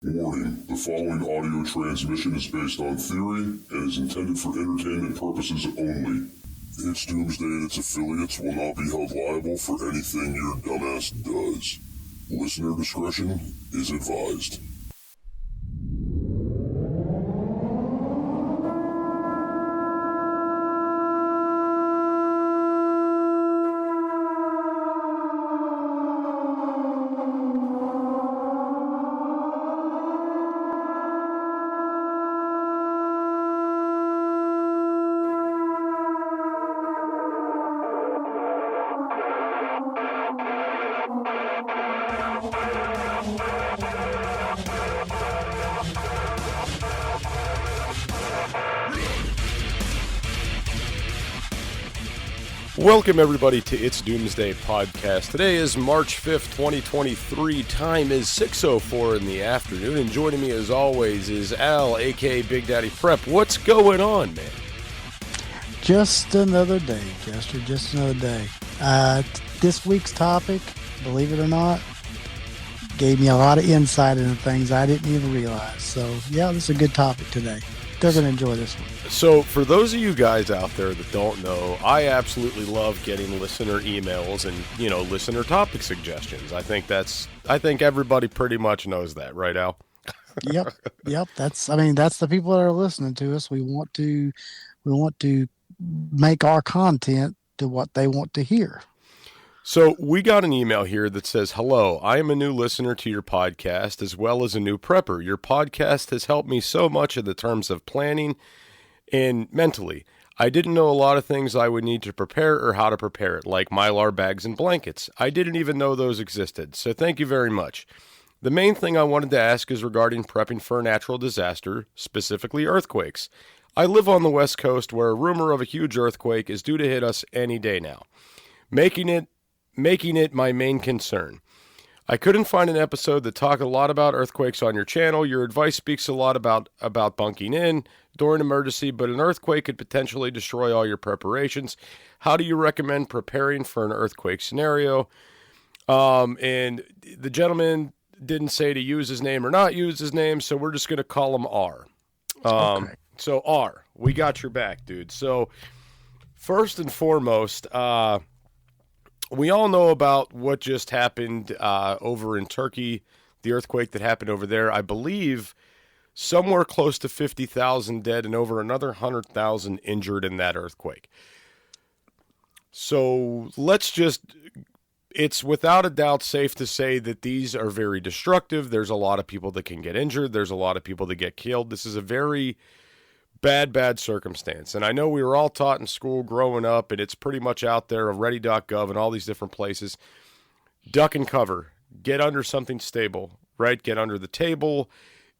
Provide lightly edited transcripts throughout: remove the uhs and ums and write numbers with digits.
Warning, the following audio transmission is based on theory and is intended for entertainment purposes only. It's Doomsday and its affiliates will not be held liable for anything your dumbass does. Listener discretion is advised. Welcome everybody to It's Doomsday podcast. Today is March 5th, 2023. Time is 6:04 in the afternoon, and joining me as always is Al, aka Big Daddy Prep. What's going on, man? Just another day, Jester. Just another day. This week's topic, believe it or not, gave me a lot of insight into things I didn't even realize. So, yeah, this is a good topic today. They're going to enjoy this one. So, for those of you guys out there that don't know, I absolutely love getting listener emails and, listener topic suggestions. I think everybody pretty much knows that, right, Al? Yep. That's the people that are listening to us. We want to make our content to what they want to hear. So we got an email here that says, "Hello, I am a new listener to your podcast as well as a new prepper. Your podcast has helped me so much in the terms of planning and mentally. I didn't know a lot of things I would need to prepare or how to prepare it, like Mylar bags and blankets. I didn't even know those existed, so thank you very much. The main thing I wanted to ask is regarding prepping for a natural disaster, specifically earthquakes. I live on the West Coast where a rumor of a huge earthquake is due to hit us any day now, making it my main concern. I couldn't find an episode that talked a lot about earthquakes on your channel. Your advice speaks a lot about bunking in during emergency, but an earthquake could potentially destroy all your preparations. How do you recommend preparing for an earthquake scenario?" And the gentleman didn't say to use his name or not use his name, so we're just going to call him R. Okay. So R, we got your back, dude. So first and foremost, we all know about what just happened over in Turkey, the earthquake that happened over there. I believe somewhere close to 50,000 dead and over another 100,000 injured in that earthquake. So it's without a doubt safe to say that these are very destructive. There's a lot of people that can get injured. There's a lot of people that get killed. This is a very bad circumstance. And I know we were all taught in school growing up, and it's pretty much out there on ready.gov and all these different places. Duck and cover. Get under something stable, right? Get under the table.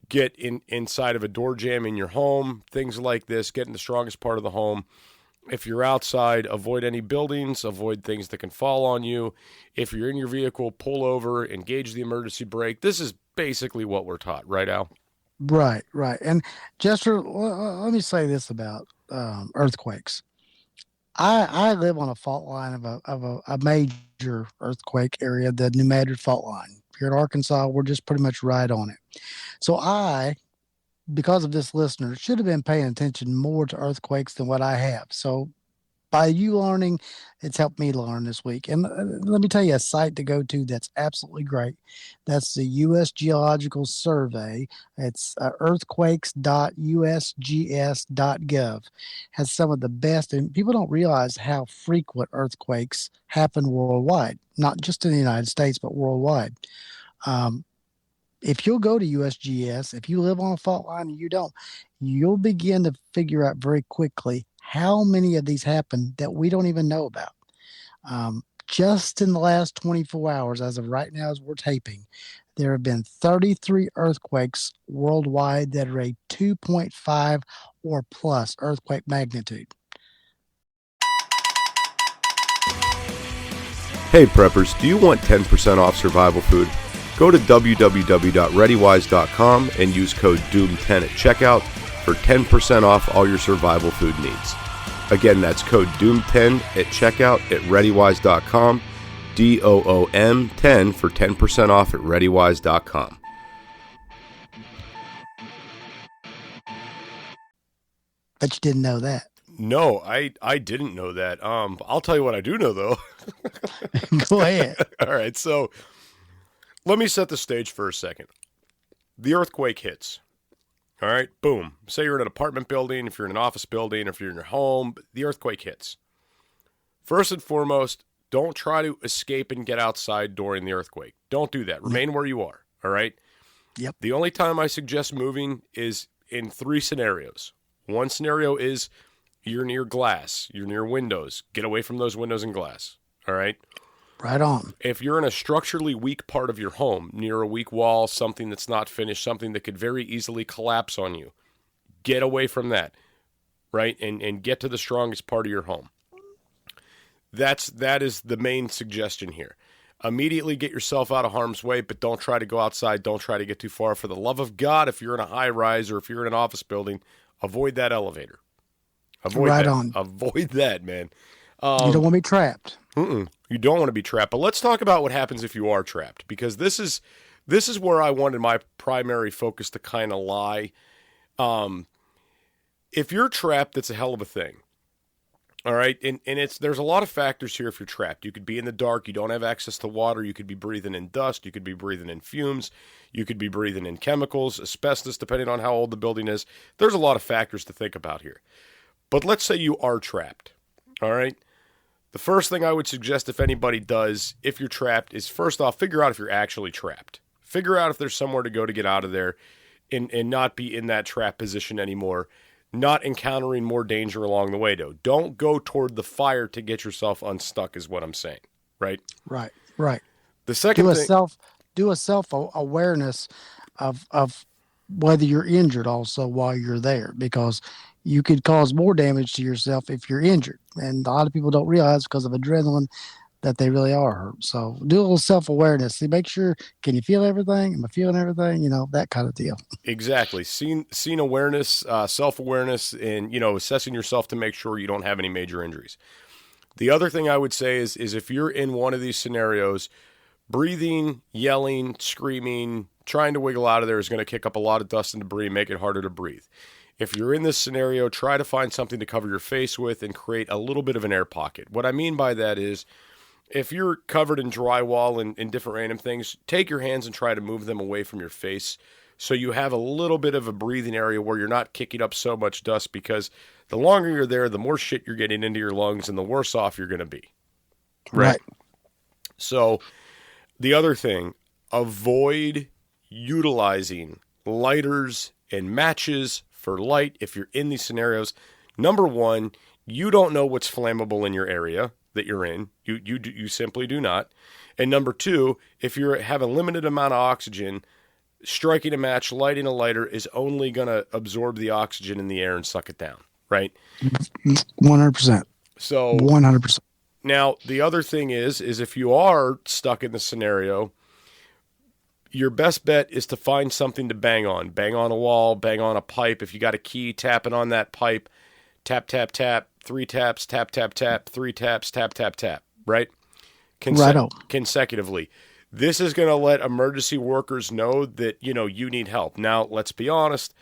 Get inside of a door jamb in your home. Things like this. Get in the strongest part of the home. If you're outside, avoid any buildings. Avoid things that can fall on you. If you're in your vehicle, pull over. Engage the emergency brake. This is basically what we're taught, right, Al? Right. And Jester, let me say this about earthquakes. I live on a fault line of a major earthquake area, the New Madrid fault line. Here in Arkansas, we're just pretty much right on it. So I, because of this listener, should have been paying attention more to earthquakes than what I have. So by you learning, it's helped me learn this week. And let me tell you a site to go to that's absolutely great. That's the U.S. Geological Survey. It's earthquakes.usgs.gov. Has some of the best, and people don't realize how frequent earthquakes happen worldwide, not just in the United States, but worldwide. If you'll go to USGS, if you live on a fault line and you don't, you'll begin to figure out very quickly how many of these happen that we don't even know about. Just in the last 24 hours, as of right now, as we're taping, there have been 33 earthquakes worldwide that are a 2.5 or plus earthquake magnitude. Hey preppers, do you want 10% off survival food? Go to www.readywise.com and use code DOOM10 at checkout for 10% off all your survival food needs. Again, that's code DOOM10 at checkout at readywise.com, DOOM10 for 10% off at readywise.com. Bet you didn't know that. No, I didn't know that. I'll tell you what I do know though. Go ahead. All right, so let me set the stage for a second. The earthquake hits. All right, boom. Say you're in an apartment building, if you're in an office building, if you're in your home, the earthquake hits. First and foremost, don't try to escape and get outside during the earthquake. Don't do that. Remain where you are, all right? Yep. The only time I suggest moving is in 3 scenarios. One scenario is you're near glass, you're near windows. Get away from those windows and glass, all right? Right on. If you're in a structurally weak part of your home, near a weak wall, something that's not finished, something that could very easily collapse on you, get away from that, right? And get to the strongest part of your home. That is the main suggestion here. Immediately get yourself out of harm's way, but don't try to go outside. Don't try to get too far. For the love of God, if you're in a high rise or if you're in an office building, avoid that elevator. Avoid right that. on. Avoid that, man. You don't want to be trapped. You don't want to be trapped. But let's talk about what happens if you are trapped, because this is where I wanted my primary focus to kind of lie. If you're trapped, that's a hell of a thing. All right, and there's a lot of factors here if you're trapped. You could be in the dark, you don't have access to water, you could be breathing in dust, you could be breathing in fumes, you could be breathing in chemicals, asbestos, depending on how old the building is. There's a lot of factors to think about here. But let's say you are trapped, all right? The first thing I would suggest if anybody does, if you're trapped, is first off, figure out if you're actually trapped. Figure out if there's somewhere to go to get out of there and not be in that trap position anymore. Not encountering more danger along the way, though. Don't go toward the fire to get yourself unstuck, is what I'm saying, right? Right. The second thing, do a self awareness of whether you're injured also while you're there, because you could cause more damage to yourself if you're injured, and a lot of people don't realize because of adrenaline that they really are hurt. So do a little self-awareness. See, make sure, can you feel everything? Am I feeling everything? You know, that kind of deal. Exactly. Scene awareness, self-awareness, and, assessing yourself to make sure you don't have any major injuries. The other thing I would say is if you're in one of these scenarios, breathing, yelling, screaming, trying to wiggle out of there is going to kick up a lot of dust and debris, make it harder to breathe. If you're in this scenario, try to find something to cover your face with and create a little bit of an air pocket. What I mean by that is, if you're covered in drywall and different random things, take your hands and try to move them away from your face so you have a little bit of a breathing area where you're not kicking up so much dust, because the longer you're there, the more shit you're getting into your lungs and the worse off you're going to be. Right? So the other thing, avoid utilizing lighters and matches for light if you're in these scenarios. Number one, you don't know what's flammable in your area that you're in. You simply do not. And number two, if you have a limited amount of oxygen, striking a match, lighting a lighter is only going to absorb the oxygen in the air and suck it down, right? 100%. So 100%. Now, the other thing is if you are stuck in the scenario, your best bet is to find something to bang on. Bang on a wall, bang on a pipe. If you got a key, tapping on that pipe, tap, tap, tap, 3 taps, tap, tap, tap, 3 taps, tap, tap, tap, right? Consecutively. This is going to let emergency workers know that, you need help. Now, let's be honest,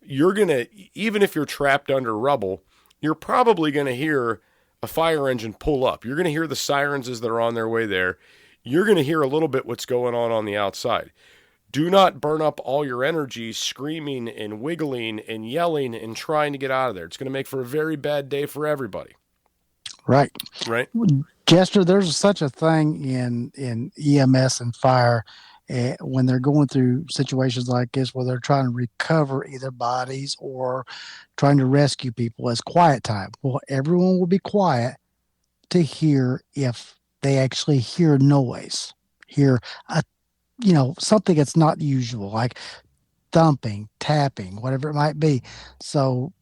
even if you're trapped under rubble, you're probably going to hear a fire engine pull up. You're going to hear the sirens as they're on their way there. You're going to hear a little bit what's going on the outside. Do not burn up all your energy screaming and wiggling and yelling and trying to get out of there. It's going to make for a very bad day for everybody. Right. Jester, there's such a thing in EMS and fire when they're going through situations like this where they're trying to recover either bodies or trying to rescue people as quiet time. Well, everyone will be quiet to hear if they actually hear noise, hear something that's not usual, like thumping, tapping, whatever it might be. So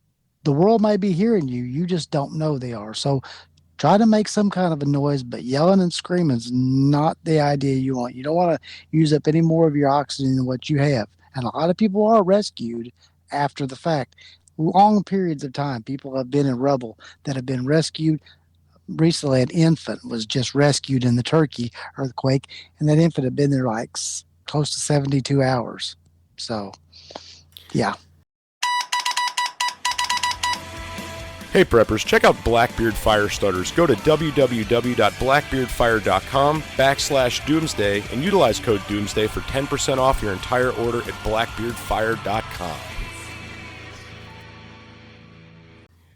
the world might be hearing you. You just don't know they are. So try to make some kind of a noise, but yelling and screaming is not the idea you want. You don't want to use up any more of your oxygen than what you have. And a lot of people are rescued after the fact. Long periods of time, people have been in rubble that have been rescued. Recently, an infant was just rescued in the Turkey earthquake, and that infant had been there like close to 72 hours. So, yeah. Hey preppers, check out Blackbeard Fire Starters. Go to www.blackbeardfire.com/doomsday and utilize code doomsday for 10% off your entire order at blackbeardfire.com.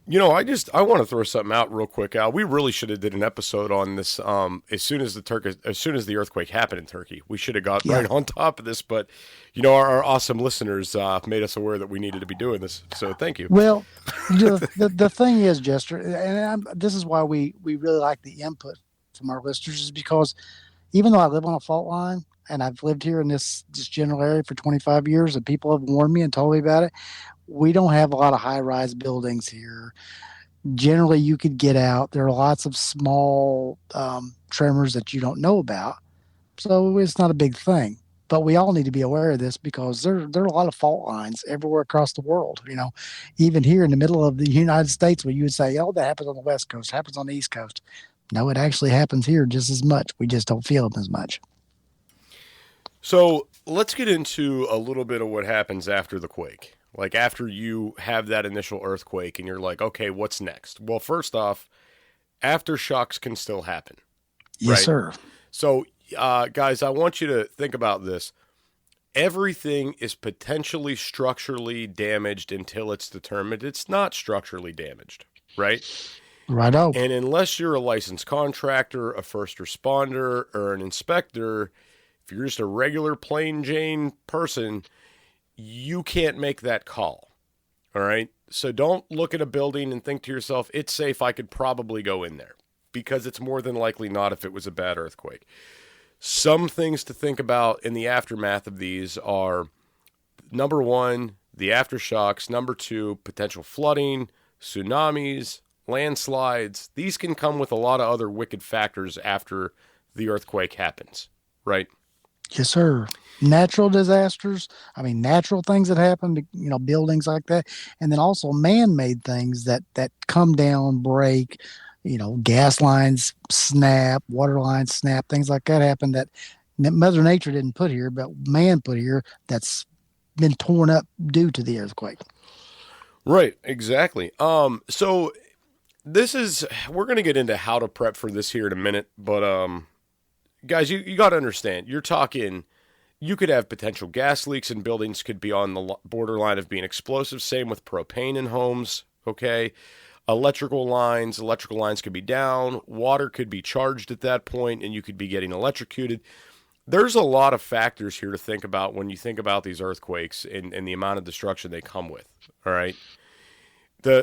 You know, I want to throw something out real quick, Al. We really should have did an episode on this as soon as the earthquake happened in Turkey. We should have got right on top of this, but you know, our awesome listeners made us aware that we needed to be doing this. So thank you. Well, the thing is, Jester, and this is why we really like the input from our listeners, is because even though I live on a fault line and I've lived here in this general area for 25 years, and people have warned me and told me about it, we don't have a lot of high-rise buildings here. Generally, you could get out. There are lots of small tremors that you don't know about, so it's not a big thing. But we all need to be aware of this because there are a lot of fault lines everywhere across the world. You know, even here in the middle of the United States, where you would say, "Oh, that happens on the West Coast, happens on the East Coast." No, it actually happens here just as much. We just don't feel them as much. So let's get into a little bit of what happens after the quake. Like after you have that initial earthquake and you're like, okay, what's next? Well, first off, aftershocks can still happen. Yes, sir. So, guys, I want you to think about this. Everything is potentially structurally damaged until it's determined it's not structurally damaged, right? Righto. And unless you're a licensed contractor, a first responder, or an inspector, if you're just a regular plain Jane person, you can't make that call, all right? So don't look at a building and think to yourself, it's safe, I could probably go in there, because it's more than likely not if it was a bad earthquake. Some things to think about in the aftermath of these are, number one, the aftershocks, number two, potential flooding, tsunamis, landslides. These can come with a lot of other wicked factors after the earthquake happens, right? Yes, sir. Natural disasters. I mean, natural things that happen to, you know, buildings like that. And then also man-made things that come down, break, you know, gas lines snap, water lines snap, things like that happen that Mother Nature didn't put here, but man put here that's been torn up due to the earthquake. Right, exactly. So we're going to get into how to prep for this here in a minute, but guys, you got to understand, you're talking, you could have potential gas leaks in buildings, could be on the borderline of being explosive. Same with propane in homes, okay? Electrical lines could be down. Water could be charged at that point, and you could be getting electrocuted. There's a lot of factors here to think about when you think about these earthquakes and the amount of destruction they come with, all right?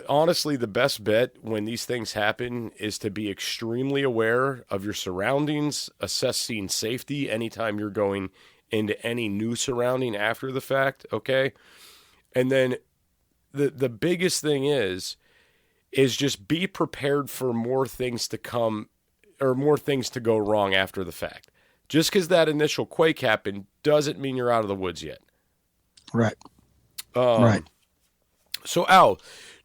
Honestly, the best bet when these things happen is to be extremely aware of your surroundings, assess scene safety anytime you're going into any new surrounding after the fact, okay? And then the biggest thing is just be prepared for more things to come or more things to go wrong after the fact. Just because that initial quake happened doesn't mean you're out of the woods yet. Right. Right. So, Al,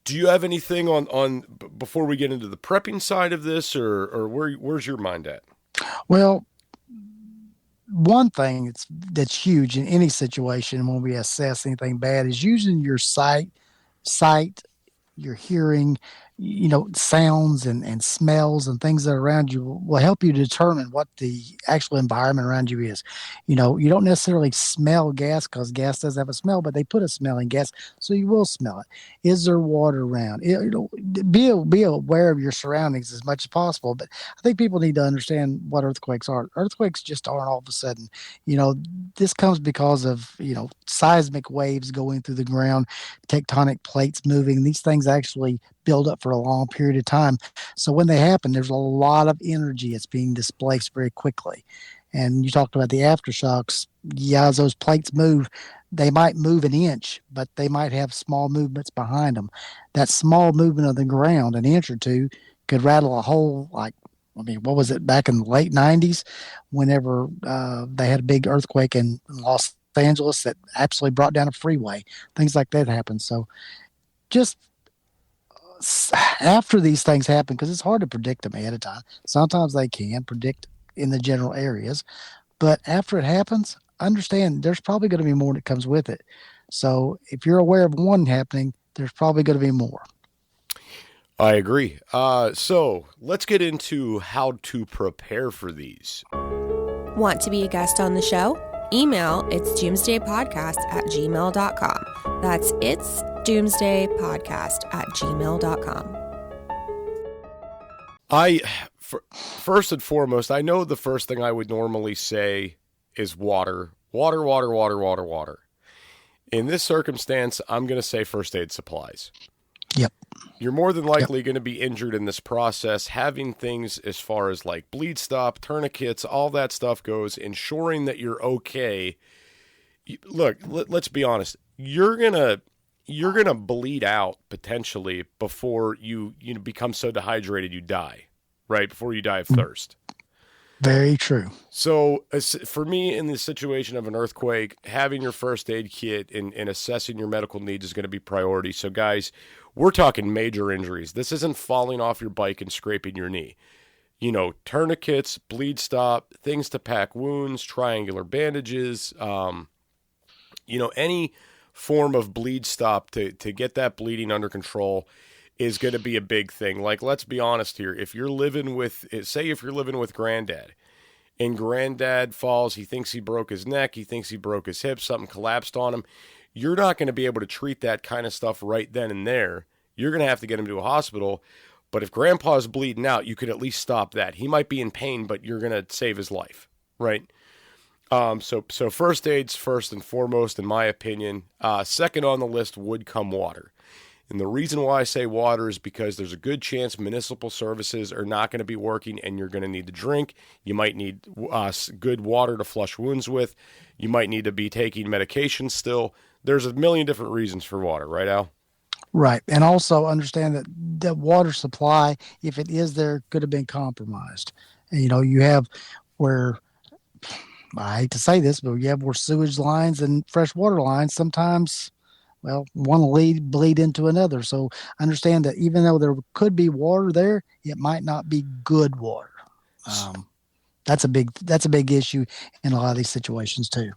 do you have anything on before we get into the prepping side of this, or where's your mind at? Well, one thing that's huge in any situation when we assess anything bad is using your sight, your hearing, you know, sounds and smells and things that are around you will help you determine what the actual environment around you is. You know, you don't necessarily smell gas because gas does have a smell, but they put a smell in gas, so you will smell it. Is there water around? You know, be aware of your surroundings as much as possible. But I think people need to understand what earthquakes are. Earthquakes just aren't all of a sudden. You know, this comes because of, you know, seismic waves going through the ground, tectonic plates moving. These things actually build up for a long period of time. So when they happen, there's a lot of energy that's being displaced very quickly. And you talked about the aftershocks. Yeah, as those plates move, they might move an inch, but they might have small movements behind them. That small movement of the ground, an inch or two, could rattle a whole, like, I mean, what was it back in the late 90s whenever they had a big earthquake in Los Angeles that absolutely brought down a freeway. Things like that happen. So just after these things happen, because it's hard to predict them ahead of time. Sometimes they can predict in the general areas, but after it happens, understand there's probably going to be more that comes with it. So if you're aware of one happening, there's probably going to be more. I agree. So let's get into how to prepare for these. Want to be a guest on the show? Email it's doomsdaypodcast@gmail.com. That's it's doomsdaypodcast@gmail.com. First and foremost, I know the first thing I would normally say is water. Water, water, water, water, water. In this circumstance, I'm going to say first aid supplies. Yep. You're more than likely going to be injured in this process. Having things as far as like bleed stop, tourniquets, all that stuff goes, ensuring that you're okay. Look, let's be honest. You're gonna bleed out potentially before you become so dehydrated you die, right? Before you die of thirst. Very true. So for me, in the situation of an earthquake, having your first aid kit and assessing your medical needs is going to be priority. So guys, we're talking major injuries. This isn't falling off your bike and scraping your knee. Tourniquets, bleed stop, things to pack wounds, triangular bandages, any form of bleed stop to get that bleeding under control is going to be a big thing. Like, let's be honest here. If you're living with Granddad, and Granddad falls, he thinks he broke his neck, he thinks he broke his hip, something collapsed on him, you're not going to be able to treat that kind of stuff right then and there. You're going to have to get him to a hospital. But if Grandpa's bleeding out, you could at least stop that. He might be in pain, but you're going to save his life, right? So first aid's first and foremost, in my opinion. Second on the list would come water. And the reason why I say water is because there's a good chance municipal services are not going to be working and you're going to need to drink. You might need good water to flush wounds with. You might need to be taking medication still. There's a million different reasons for water, right, Al? Right. And also understand that the water supply, if it is there, could have been compromised. And, you have where, I hate to say this, but you have where sewage lines and fresh water lines sometimes, one bleed into another. So understand that even though there could be water there, it might not be good water. That's a big issue in a lot of these situations too.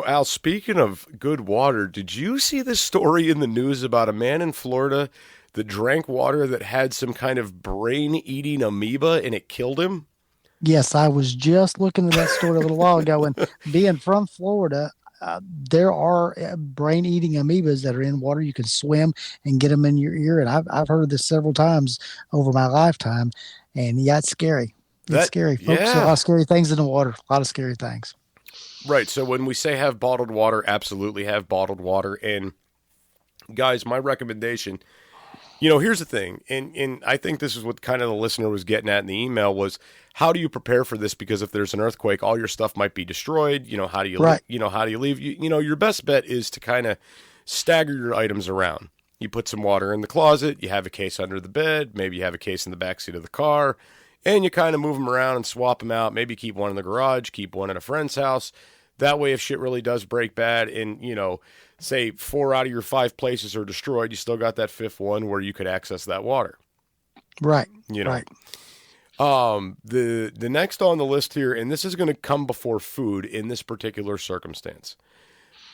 Al, speaking of good water, did you see this story in the news about a man in Florida that drank water that had some kind of brain-eating amoeba and it killed him? Yes, I was just looking at that story a little while ago, and being from Florida, there are brain-eating amoebas that are in water. You can swim and get them in your ear, and I've heard this several times over my lifetime, and yeah, it's scary. It's scary. Folks, a lot of scary things in the water. A lot of scary things. Right. So when we say have bottled water, absolutely have bottled water. And guys, my recommendation, here's the thing. And I think this is what kind of the listener was getting at in the email was, how do you prepare for this? Because if there's an earthquake, all your stuff might be destroyed. How do you, how do you leave? Your best bet is to kind of stagger your items around. You put some water in the closet. You have a case under the bed. Maybe you have a case in the backseat of the car. And you kind of move them around and swap them out. Maybe keep one in the garage, keep one at a friend's house. That way, if shit really does break bad and, say 4 out of your 5 places are destroyed, you still got that 5th one where you could access that water. Right. Right. The next on the list here, and this is going to come before food in this particular circumstance.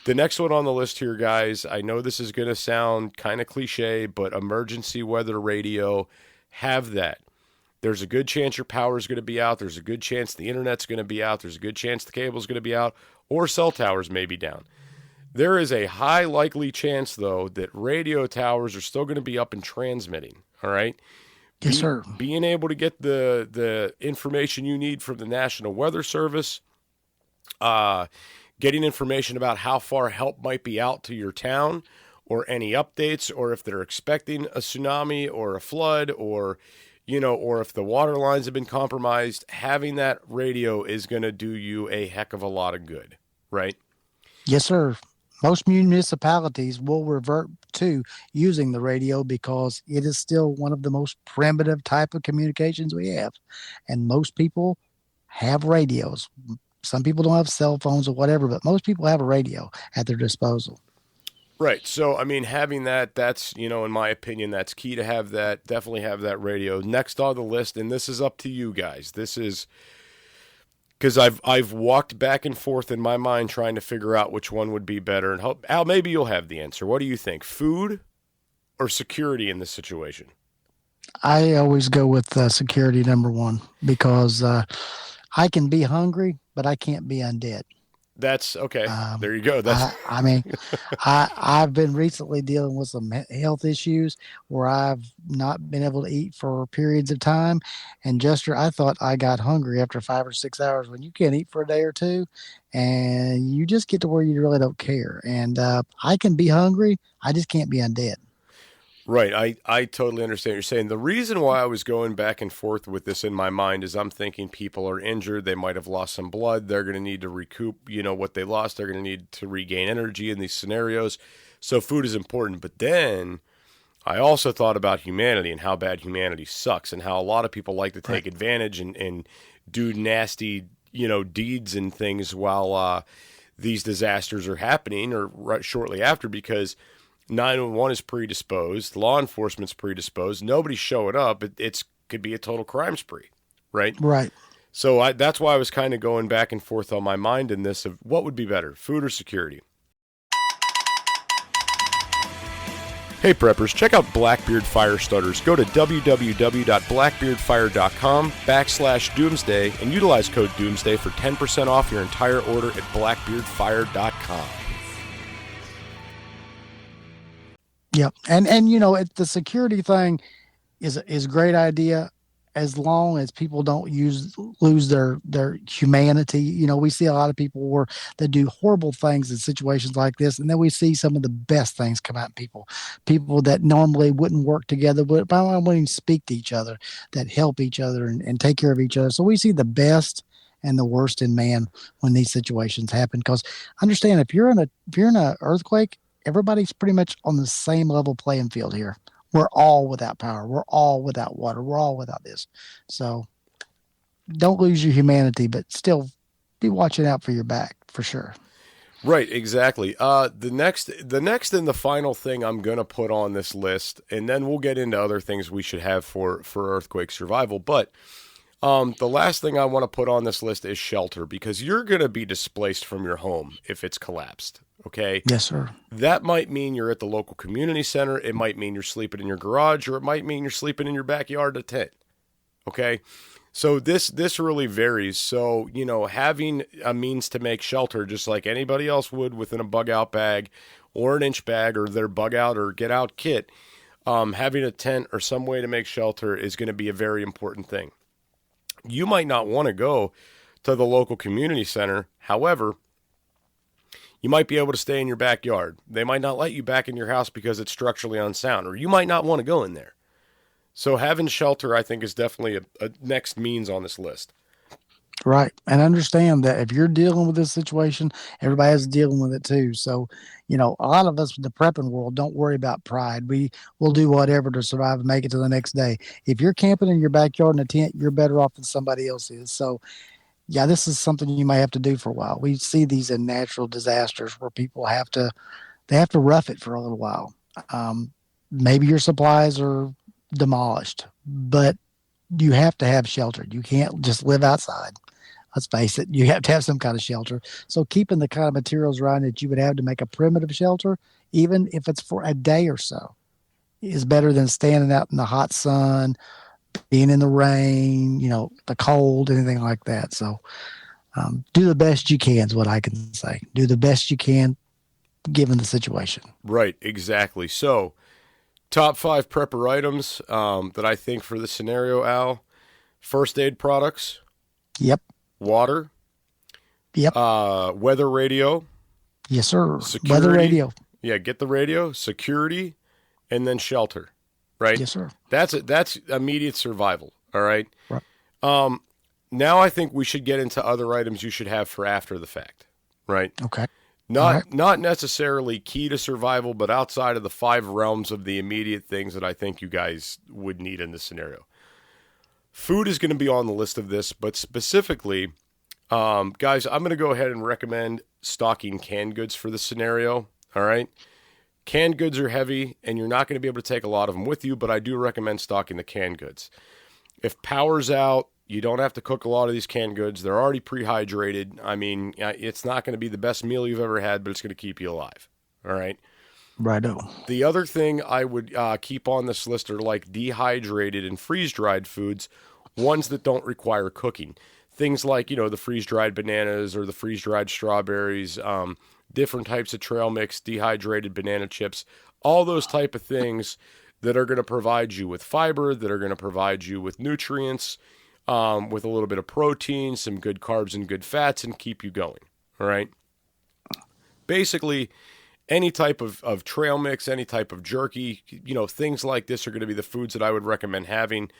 The next one on the list here, guys, I know this is going to sound kind of cliche, but emergency weather radio, have that. There's a good chance your power is going to be out. There's a good chance the internet's going to be out. There's a good chance the cable's going to be out, or cell towers may be down. There is a high likely chance, though, that radio towers are still going to be up and transmitting. All right? Yes, sir. Being able to get the information you need from the National Weather Service, getting information about how far help might be out to your town, or any updates, or if they're expecting a tsunami or a flood, or if the water lines have been compromised, having that radio is going to do you a heck of a lot of good, right? Yes, sir. Most municipalities will revert to using the radio because it is still one of the most primitive type of communications we have. And most people have radios. Some people don't have cell phones or whatever, but most people have a radio at their disposal. Right. So, having that's, in my opinion, that's key to have that. Definitely have that radio. Next on the list, and this is up to you guys. This is because I've walked back and forth in my mind trying to figure out which one would be better. And Al, maybe you'll have the answer. What do you think? Food or security in this situation? I always go with security number one because I can be hungry, but I can't be undead. That's okay. Um, There you go. That's I mean, I've been recently dealing with some health issues where I've not been able to eat for periods of time, and Jester, I thought I got hungry after 5 or 6 hours when you can't eat for a day or two, and you just get to where you really don't care. And I can be hungry, I just can't be undead. right. I totally understand what you're saying. The reason why I was going back and forth with this in my mind is I'm thinking people are injured. They might have lost some blood. They're going to need to recoup, what they lost. They're going to need to regain energy in these scenarios. So food is important. But then I also thought about humanity and how bad humanity sucks and how a lot of people like to take advantage and do nasty, deeds and things while these disasters are happening or right shortly after because 911 is predisposed, law enforcement's predisposed, nobody's showing up. It's could be a total crime spree, right? Right. So that's why I was kind of going back and forth on my mind in this of what would be better, food or security. Hey preppers, check out Blackbeard Fire Starters. Go to www.blackbeardfire.com/doomsday and utilize code doomsday for 10% off your entire order at blackbeardfire.com. Yep. And the security thing is a great idea as long as people don't lose their humanity. We see a lot of people that do horrible things in situations like this, and then we see some of the best things come out in people that normally wouldn't work together, but wouldn't even speak to each other, that help each other and take care of each other. So we see the best and the worst in man when these situations happen. Because understand, if you're in a earthquake, everybody's pretty much on the same level playing field here. We're all without power. We're all without water. We're all without this. So don't lose your humanity, but still be watching out for your back for sure. Right, exactly. The next and the final thing I'm going to put on this list, and then we'll get into other things we should have for earthquake survival. But the last thing I want to put on this list is shelter, because you're going to be displaced from your home if it's collapsed. Okay. Yes, sir. That might mean you're at the local community center. It might mean you're sleeping in your garage, or it might mean you're sleeping in your backyard in a tent. Okay. So this really varies. So, having a means to make shelter, just like anybody else would within a bug out bag or an inch bag or their bug out or get out kit, having a tent or some way to make shelter is going to be a very important thing. You might not want to go to the local community center. However, you might be able to stay in your backyard. They might not let you back in your house because it's structurally unsound, or you might not want to go in there. So having shelter, I think, is definitely a next means on this list. Right. And understand that if you're dealing with this situation, everybody is dealing with it too. So, a lot of us in the prepping world don't worry about pride. We will do whatever to survive and make it to the next day. If you're camping in your backyard in a tent, you're better off than somebody else is. So, yeah, this is something you may have to do for a while. We see these in natural disasters where people have to rough it for a little while. Maybe your supplies are demolished, but you have to have shelter. You can't just live outside. Let's face it. You have to have some kind of shelter. So keeping the kind of materials around that you would have to make a primitive shelter, even if it's for a day or so, is better than standing out in the hot sun, being in the rain, the cold, anything like that. So do the best you can is what I can say. Do the best you can given the situation. Right, exactly. So top 5 prepper items that I think for the scenario, Al. First aid products. Yep. Water. Yep. Weather radio. Yes, sir. Security. Weather radio. Yeah, get the radio, security, and then shelter. Right? Yes, sir. That's immediate survival. All right. Right. Now I think we should get into other items you should have for after the fact. Right? Okay. Not necessarily key to survival, but outside of the 5 realms of the immediate things that I think you guys would need in this scenario. Food is going to be on the list of this, but specifically, guys, I'm going to go ahead and recommend stocking canned goods for this scenario. All right. Canned goods are heavy, and you're not going to be able to take a lot of them with you, but I do recommend stocking the canned goods. If power's out, you don't have to cook a lot of these canned goods. They're already prehydrated. I mean, it's not going to be the best meal you've ever had, but it's going to keep you alive. All right? Righto. The other thing I would keep on this list are like dehydrated and freeze-dried foods, ones that don't require cooking. Things like, the freeze-dried bananas or the freeze-dried strawberries, different types of trail mix, dehydrated banana chips, all those type of things that are going to provide you with fiber, that are going to provide you with nutrients, with a little bit of protein, some good carbs and good fats, and keep you going. All right? Basically, any type of trail mix, any type of jerky, things like this are going to be the foods that I would recommend having.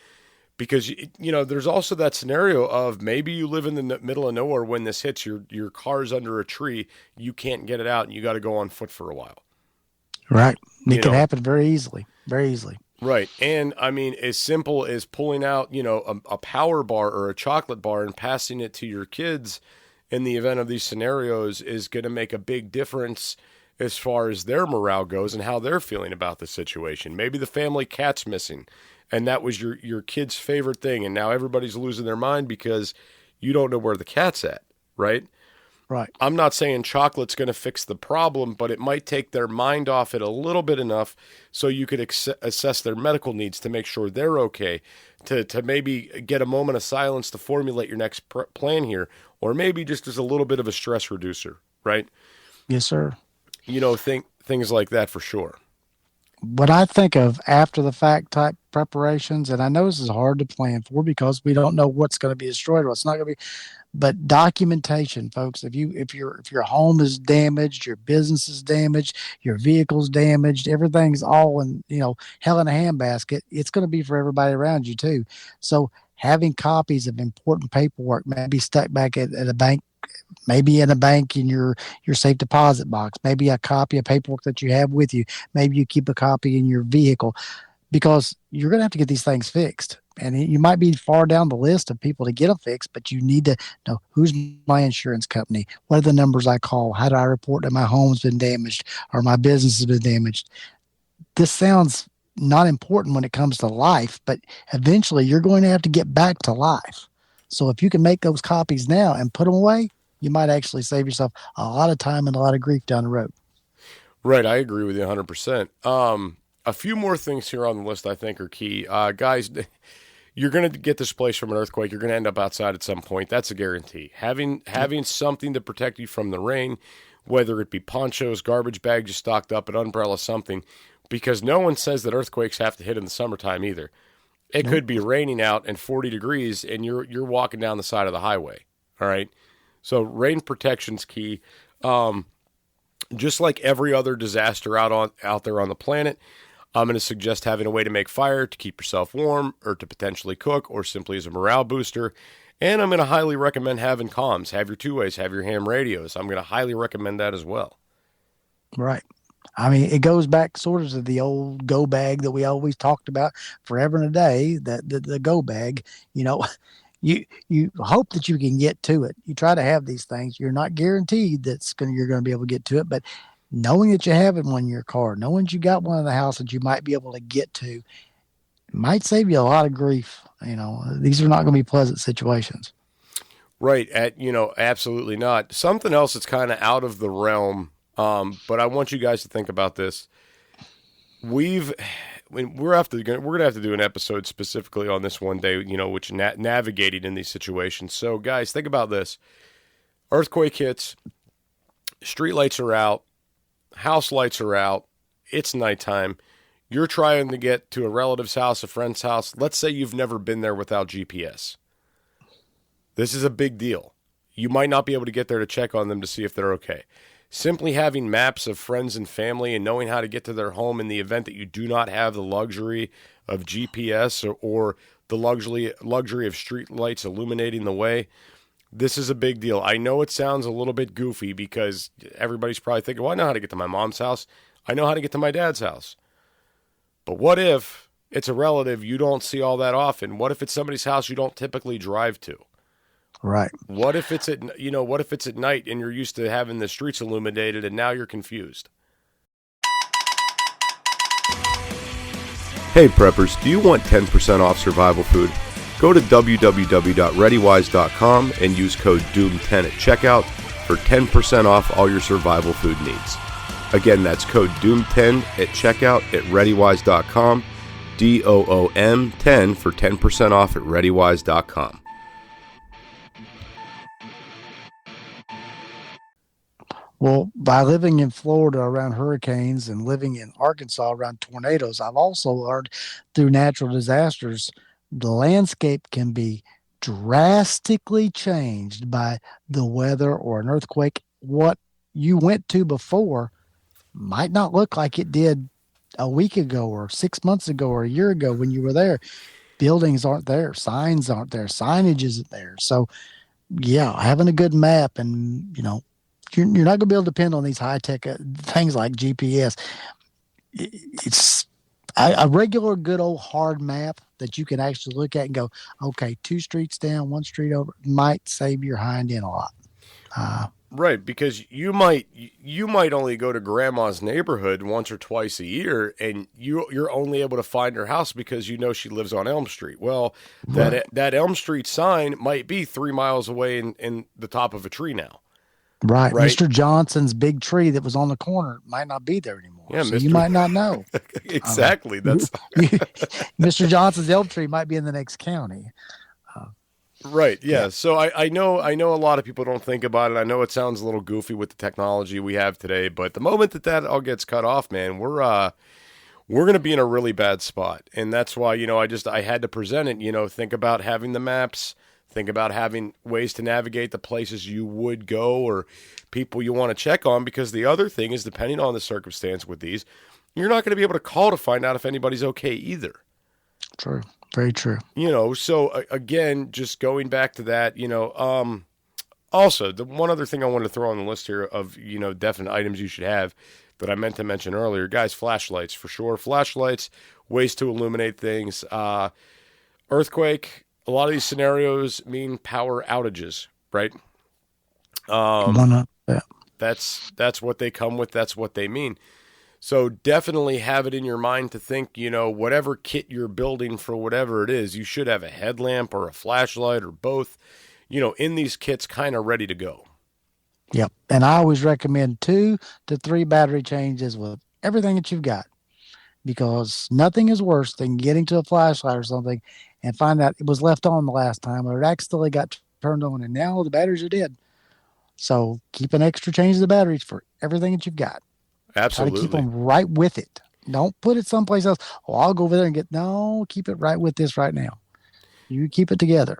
Because, there's also that scenario of maybe you live in the middle of nowhere when this hits, your car's under a tree, you can't get it out, and you got to go on foot for a while. Right. It can happen very easily. Very easily. Right. And, as simple as pulling out, a power bar or a chocolate bar and passing it to your kids in the event of these scenarios is going to make a big difference as far as their morale goes and how they're feeling about the situation. Maybe the family cat's missing, and that was your kid's favorite thing, and now everybody's losing their mind because you don't know where the cat's at, right? Right. I'm not saying chocolate's going to fix the problem, but it might take their mind off it a little bit enough so you could assess their medical needs to make sure they're okay, to maybe get a moment of silence to formulate your next plan here, or maybe just as a little bit of a stress reducer, right? Yes, sir. Things like that for sure. What I think of after the fact type preparations, and I know this is hard to plan for because we don't know what's going to be destroyed, what's not going to be, but documentation, folks. If your home is damaged, your business is damaged, your vehicle's damaged, everything's all in, hell in a handbasket, it's going to be for everybody around you too. So having copies of important paperwork, maybe stuck back at a bank, maybe in a bank in your safe deposit box, maybe a copy of paperwork that you have with you. Maybe you keep a copy in your vehicle because you're going to have to get these things fixed. And you might be far down the list of people to get them fixed, but you need to know who's my insurance company, what are the numbers I call, how do I report that my home's been damaged or my business has been damaged. This sounds not important when it comes to life, but eventually you're going to have to get back to life. So if you can make those copies now and put them away, you might actually save yourself a lot of time and a lot of grief down the road. Right. I agree with you 100%. A few more things here on the list I think are key. Guys, you're going to get displaced from an earthquake. You're going to end up outside at some point. That's a guarantee. Having something to protect you from the rain, whether it be ponchos, garbage bags you stocked up, an umbrella, something, because no one says that earthquakes have to hit in the summertime either. It could be raining out and 40 degrees and you're walking down the side of the highway. All right. So rain protection's key. Just like every other disaster out there on the planet, I'm going to suggest having a way to make fire to keep yourself warm or to potentially cook or simply as a morale booster. And I'm going to highly recommend having comms. Have your two-ways, have your ham radios. I'm going to highly recommend that as well. Right. It goes back sort of to the old go bag that we always talked about forever and a day, the go bag. You hope that you can get to it. You try to have these things. You're not guaranteed you're going to be able to get to it, but knowing that you have it in your car, knowing you got one in the house that you might be able to get to, might save you a lot of grief. These are not going to be pleasant situations. Right. Absolutely not. Something else that's kind of out of the realm, but I want you guys to think about this. We're going to have to do an episode specifically on this one day, which navigating in these situations. So guys, think about this. Earthquake hits, street lights are out, house lights are out, it's nighttime. You're trying to get to a relative's house, a friend's house. Let's say you've never been there without GPS. This is a big deal. You might not be able to get there to check on them to see if they're okay. Simply having maps of friends and family and knowing how to get to their home in the event that you do not have the luxury of GPS or the luxury of street lights illuminating the way, this is a big deal. I know it sounds a little bit goofy because everybody's probably thinking, well, I know how to get to my mom's house. I know how to get to my dad's house. But what if it's a relative you don't see all that often? What if it's somebody's house you don't typically drive to? Right. What if it's at night and you're used to having the streets illuminated and now you're confused? Hey preppers, do you want 10% off survival food? Go to www.readywise.com and use code DOOM10 at checkout for 10% off all your survival food needs. Again, that's code DOOM10 at checkout at ReadyWise.com. DOOM10 for 10% off at ReadyWise.com. Well, by living in Florida around hurricanes and living in Arkansas around tornadoes, I've also learned through natural disasters, the landscape can be drastically changed by the weather or an earthquake. What you went to before might not look like it did a week ago or 6 months ago or a year ago when you were there. Buildings aren't there. Signs aren't there. Signage isn't there. So, yeah, having a good map and, you're not going to be able to depend on these high-tech things like GPS. It's a regular good old hard map that you can actually look at and go, okay, 2 streets down, 1 street over, might save your hind end a lot. Right, because you might only go to grandma's neighborhood once or twice a year, and you're only able to find her house because she lives on Elm Street. Well, that Elm Street sign might be 3 miles away in the top of a tree now. Right. Mr. Johnson's big tree that was on the corner might not be there anymore. Yeah, so you might not know. Exactly. That's Mr. Johnson's elm tree might be in the next county. Right. Yeah. So I know a lot of people don't think about it. I know it sounds a little goofy with the technology we have today, but the moment that all gets cut off, man, we're going to be in a really bad spot. And that's why, I had to present it, think about having the maps, think about having ways to navigate the places you would go or people you want to check on, because the other thing is, depending on the circumstance with these, you're not going to be able to call to find out if anybody's okay either. True. Very true. So again, just going back to that, also the one other thing I wanted to throw on the list here of, definite items you should have that I meant to mention earlier, guys, flashlights for sure. Flashlights, ways to illuminate things, earthquake. A lot of these scenarios mean power outages, right? That's what they come with. That's what they mean. So definitely have it in your mind to think, whatever kit you're building for whatever it is, you should have a headlamp or a flashlight or both, in these kits kind of ready to go. Yep. And I always recommend 2 to 3 battery changes with everything that you've got, because nothing is worse than getting to a flashlight or something and find out it was left on the last time or it accidentally got turned on and now the batteries are dead. So keep an extra change of the batteries for everything that you've got. Absolutely. Try to keep them right with it. Don't put it someplace else. Oh, I'll go over there and no, keep it right with this right now. You keep it together,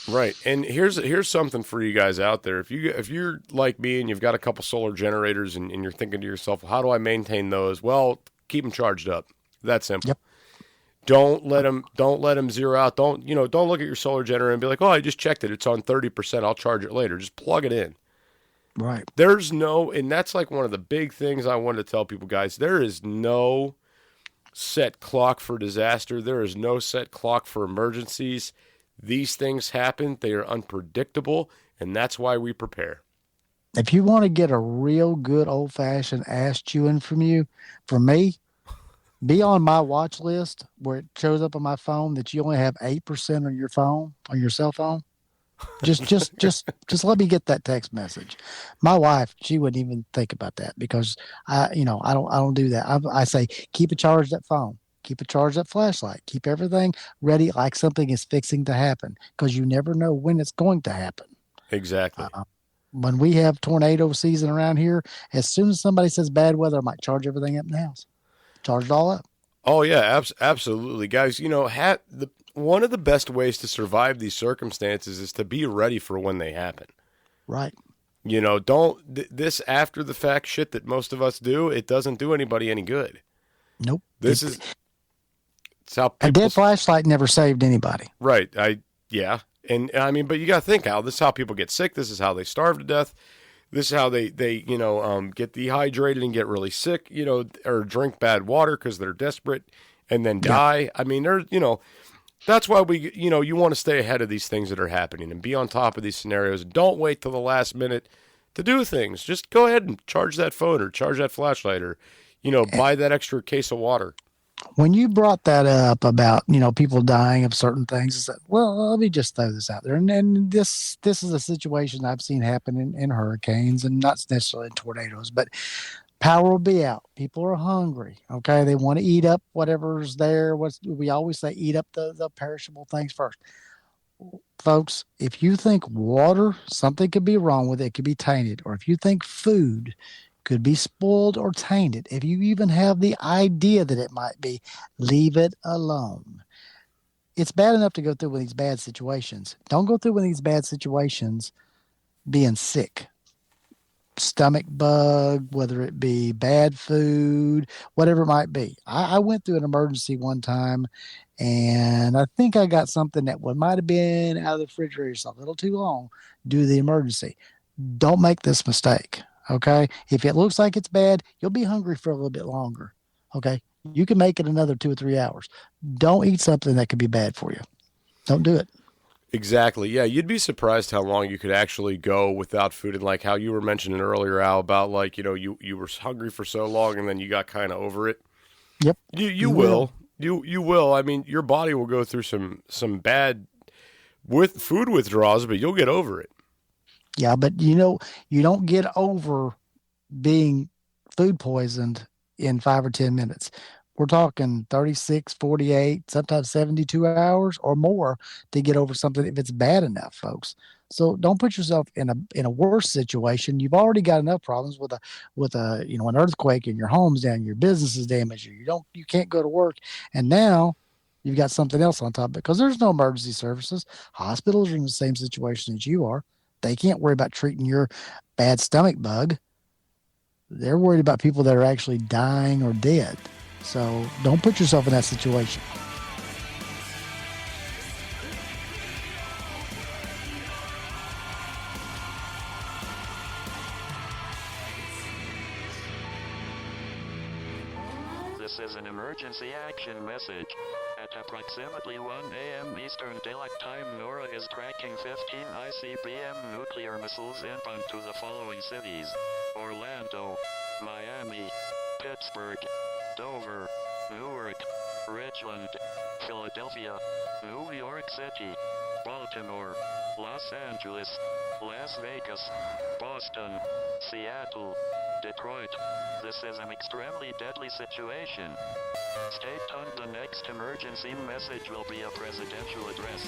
Right. And here's something for you guys out there. If you're like me and you've got a couple solar generators and you're thinking to yourself, well, how do I maintain those? Well, keep them charged up. That's simple. Yep. Don't let them zero out. Don't look at your solar generator and be like, oh, I just checked it. It's on 30%. I'll charge it later. Just plug it in. Right. And that's like one of the big things I wanted to tell people, guys. There is no set clock for disaster. There is no set clock for emergencies. These things happen. They are unpredictable, and that's why we prepare. If you want to get a real good old-fashioned ass chewing from me, be on my watch list where it shows up on my phone that you only have 8% on your cell phone. Just let me get that text message. My wife, she wouldn't even think about that because I don't do that. I say, keep it charged, that phone, keep it charged, that flashlight, keep everything ready like something is fixing to happen, because you never know when it's going to happen. Exactly. When we have tornado season around here, as soon as somebody says bad weather, I might charge everything up in the house. Charge it all up. Oh yeah, absolutely, guys. One of the best ways to survive these circumstances is to be ready for when they happen. Right. This after the fact shit that most of us do, it doesn't do anybody any good. Nope. It's how a dead flashlight never saved anybody. Right. Yeah. And I mean, but you got to think, Al, this is how people get sick. This is how they starve to death. This is how they get dehydrated and get really sick, or drink bad water because they're desperate and then die. Yeah. I mean, that's why you want to stay ahead of these things that are happening and be on top of these scenarios. Don't wait till the last minute to do things. Just go ahead and charge that phone or charge that flashlight or, buy that extra case of water. When you brought that up about, people dying of certain things, I said, well, let me just throw this out there. And this is a situation I've seen happen in hurricanes and not necessarily in tornadoes, but Power will be out. People are hungry. Okay. They want to eat up whatever's there. We always say, eat up the perishable things first. Folks, if you think water, something could be wrong with it, it could be tainted. Or if you think food could be spoiled or tainted, if you even have the idea that it might be, leave it alone. It's bad enough to go through with these bad situations. Don't go through with these bad situations being sick. Stomach bug, whether it be bad food, whatever it might be. I went through an emergency one time, and I think I got something that might have been out of the refrigerator just a little too long due to the emergency. Don't make this mistake, okay? If it looks like it's bad, you'll be hungry for a little bit longer, okay? You can make it another 2 or 3 hours. Don't eat something that could be bad for you. Don't do it. Exactly. Yeah, you'd be surprised how long you could actually go without food, and like how you were mentioning earlier, Al, about like, you were hungry for so long and then you got kind of over it. Yep. You will. You will. I mean, your body will go through some bad with food withdrawals, but you'll get over it. Yeah, but you don't get over being food poisoned in 5 or 10 minutes. We're talking 36, 48, sometimes 72 hours or more to get over something if it's bad enough, folks. So don't put yourself in a worse situation. You've already got enough problems with an earthquake and your home's down, your business is damaged, you can't go to work, and now you've got something else on top of it because there's no emergency services. Hospitals are in the same situation as you are. They can't worry about treating your bad stomach bug. They're worried about people that are actually dying or dead. So don't put yourself in that situation. This is an emergency action message. At approximately 1 a.m. Eastern Daylight Time, NORAD is tracking 15 ICBM nuclear missiles inbound to the following cities: Orlando, Miami, Pittsburgh, Dover, Newark, Richland, Philadelphia, New York City, Baltimore, Los Angeles, Las Vegas, Boston, Seattle, Detroit. This is an extremely deadly situation. Stay tuned. The next emergency message will be a presidential address.